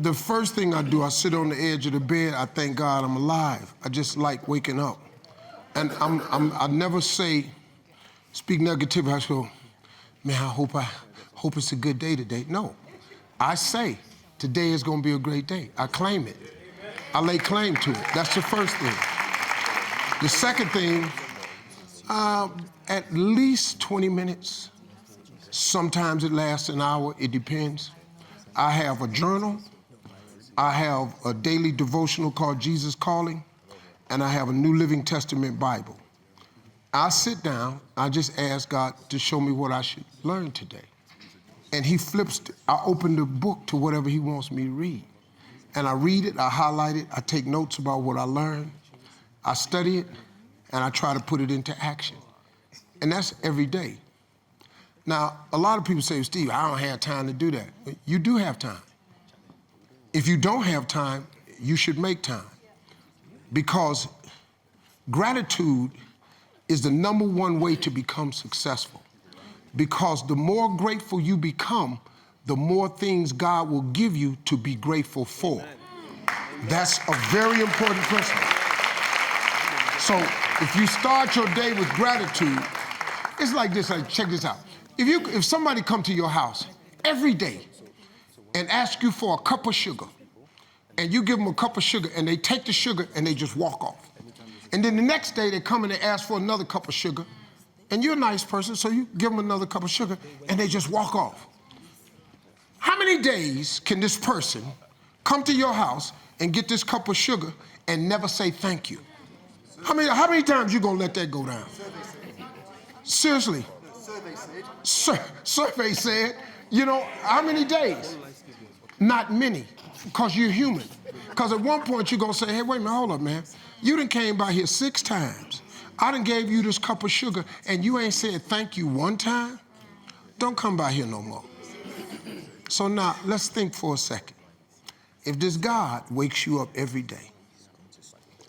The first thing I do, I sit on the edge of the bed, I thank God I'm alive. I just like waking up. And I never speak negativity. I just go, man, I hope it's a good day today. No, I say, today is gonna be a great day. I claim it. I lay claim to it. That's the first thing. The second thing, at least 20 minutes. Sometimes it lasts an hour, it depends. I have a journal, I have a daily devotional called Jesus Calling, and I have a New Living Testament Bible. I sit down, I just ask God to show me what I should learn today. And he flips, I open the book to whatever he wants me to read. And I read it, I highlight it, I take notes about what I learned, I study it, and I try to put it into action. And that's every day. Now, a lot of people say, Steve, I don't have time to do that. You do have time. If you don't have time, you should make time. Because gratitude is the #1 way to become successful. Because the more grateful you become, the more things God will give you to be grateful for. That's a very important principle. So if you start your day with gratitude, it's like this, check this out. If somebody come to your house every day and ask you for a cup of sugar, and you give them a cup of sugar and they take the sugar and they just walk off. And then the next day they come and they ask for another cup of sugar, and you're a nice person, so you give them another cup of sugar and they just walk off. How many days can this person come to your house and get this cup of sugar and never say thank you? How many times you gonna let that go down? Seriously. Survey said, you know, how many days? Not many, because you're human. Because at one point you're gonna say, hey, wait a minute, hold up, man. You done came by here 6 times. I done gave you this cup of sugar and you ain't said thank you 1 time? Don't come by here no more. So now, let's think for a second. If this God wakes you up every day,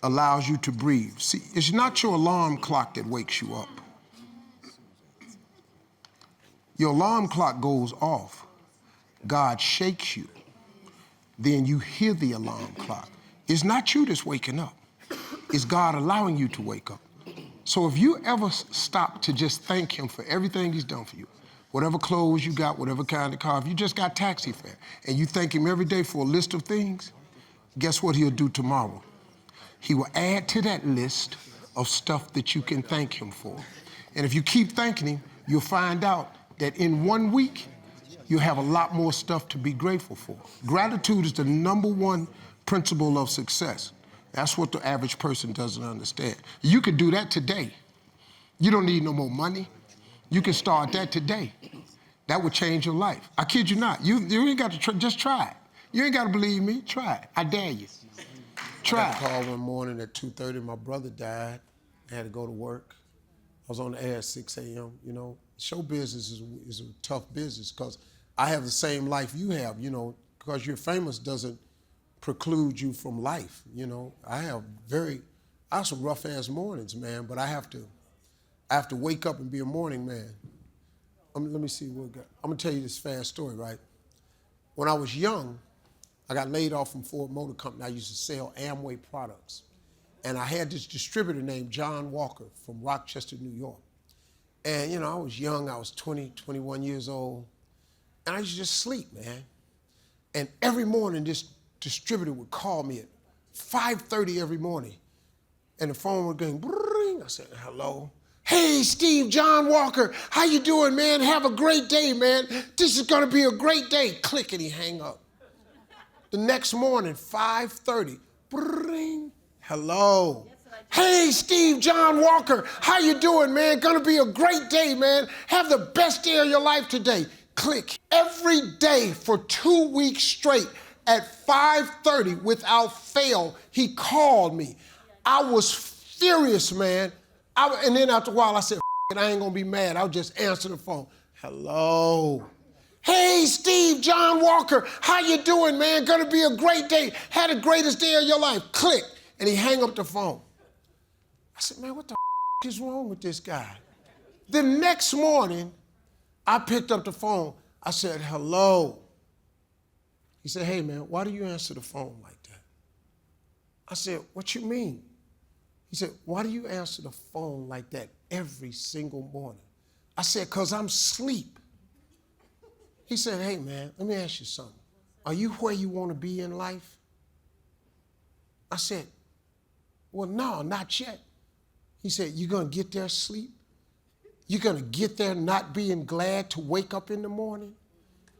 allows you to breathe, see, it's not your alarm clock that wakes you up. Your alarm clock goes off. God shakes you. Then you hear the alarm clock. It's not you that's waking up. It's God allowing you to wake up. So if you ever stop to just thank him for everything he's done for you, whatever clothes you got, whatever kind of car, if you just got taxi fare, and you thank him every day for a list of things, guess what he'll do tomorrow? He will add to that list of stuff that you can thank him for. And if you keep thanking him, you'll find out that in 1 week, you have a lot more stuff to be grateful for. Gratitude is the #1 principle of success. That's what the average person doesn't understand. You could do that today. You don't need no more money. You can start that today. That would change your life. I kid you not. You ain't got to just try it. You ain't got to believe me, try it. I dare you. Try it. I got a call one morning at 2:30, my brother died. I had to go to work. I was on the air at 6 a.m., you know. Show business is a tough business because I have the same life you have, you know, because you're famous doesn't preclude you from life, you know. I have some rough ass mornings, man, but I have to wake up and be a morning man. Let me see what we got. I'm gonna tell you this fast story, right? When I was young, I got laid off from Ford Motor Company. I used to sell Amway products. And I had this distributor named John Walker from Rochester, New York. And, you know, I was young, I was 20, 21 years old, and I used to just sleep, man. And every morning, this distributor would call me at 5:30 every morning, and the phone would go, bring. I said, hello. Hey, Steve, John Walker, how you doing, man? Have a great day, man. This is gonna be a great day. Click, and he hang up. The next morning, 5:30, bring. Hello. Hey, Steve, John Walker, how you doing, man? Gonna be a great day, man. Have the best day of your life today. Click. Every day for 2 weeks straight at 5:30 without fail, he called me. I was furious, man. And then after a while, I said, I ain't gonna be mad. I'll just answer the phone. Hello. Hey, Steve, John Walker, how you doing, man? Gonna be a great day. Had the greatest day of your life. Click. And he hang up the phone. I said, man, what the is wrong with this guy? The next morning, I picked up the phone. I said, hello. He said, hey man, why do you answer the phone like that? I said, what you mean? He said, why do you answer the phone like that every single morning? I said, because I'm asleep. He said, hey man, let me ask you something. Are you where you want to be in life? I said, well, no, not yet. He said, you're going to get there asleep? You're going to get there not being glad to wake up in the morning?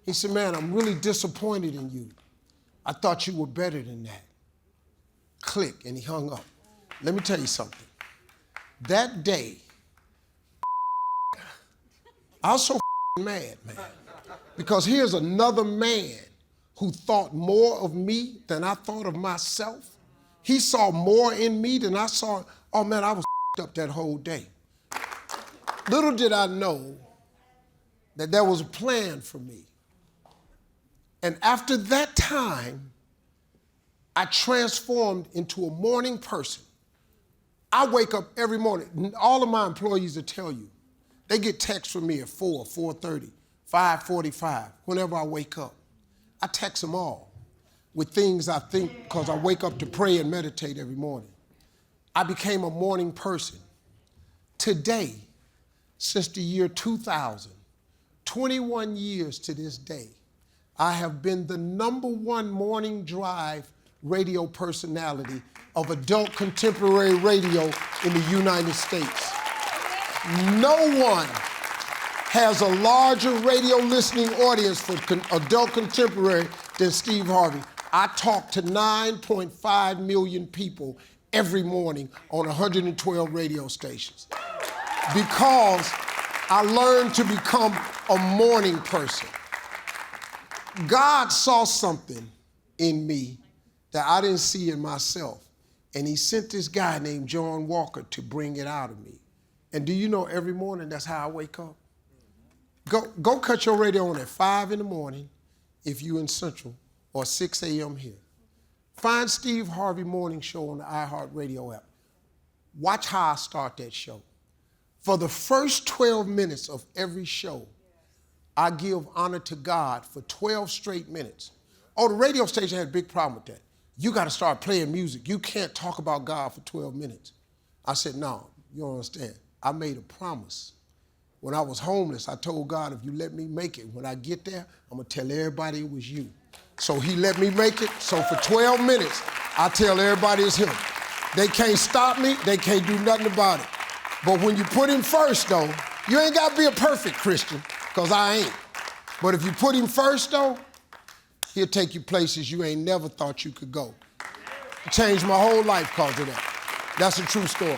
He said, man, I'm really disappointed in you. I thought you were better than that. Click, and he hung up. Let me tell you something. That day, I was so mad, man, because here's another man who thought more of me than I thought of myself. He saw more in me than I saw. Oh man, I was up that whole day. Little did I know that there was a plan for me. And after that time, I transformed into a morning person. I wake up every morning. All of my employees will tell you. They get texts from me at 4, 4:30, 5:45, whenever I wake up. I text them all with things I think, because I wake up to pray and meditate every morning. I became a morning person. Today, since the year 2000, 21 years to this day, I have been the #1 morning drive radio personality of adult contemporary radio in the United States. No one has a larger radio listening audience for adult contemporary than Steve Harvey. I talk to 9.5 million people every morning on 112 radio stations because I learned to become a morning person. God saw something in me that I didn't see in myself, and he sent this guy named John Walker to bring it out of me. And do you know, every morning that's how I wake up? Go cut your radio on at 5 in the morning if you're in Central, or 6 a.m. here. Find Steve Harvey Morning Show on the iHeartRadio app. Watch how I start that show. For the first 12 minutes of every show, I give honor to God for 12 straight minutes. Oh, the radio station had a big problem with that. You got to start playing music. You can't talk about God for 12 minutes. I said, no, you don't understand. I made a promise. When I was homeless, I told God, if you let me make it, when I get there, I'm going to tell everybody it was you. So he let me make it. So for 12 minutes, I tell everybody it's him. They can't stop me. They can't do nothing about it. But when you put him first, though, you ain't got to be a perfect Christian, because I ain't. But if you put him first, though, he'll take you places you ain't never thought you could go. It changed my whole life because of that. That's a true story.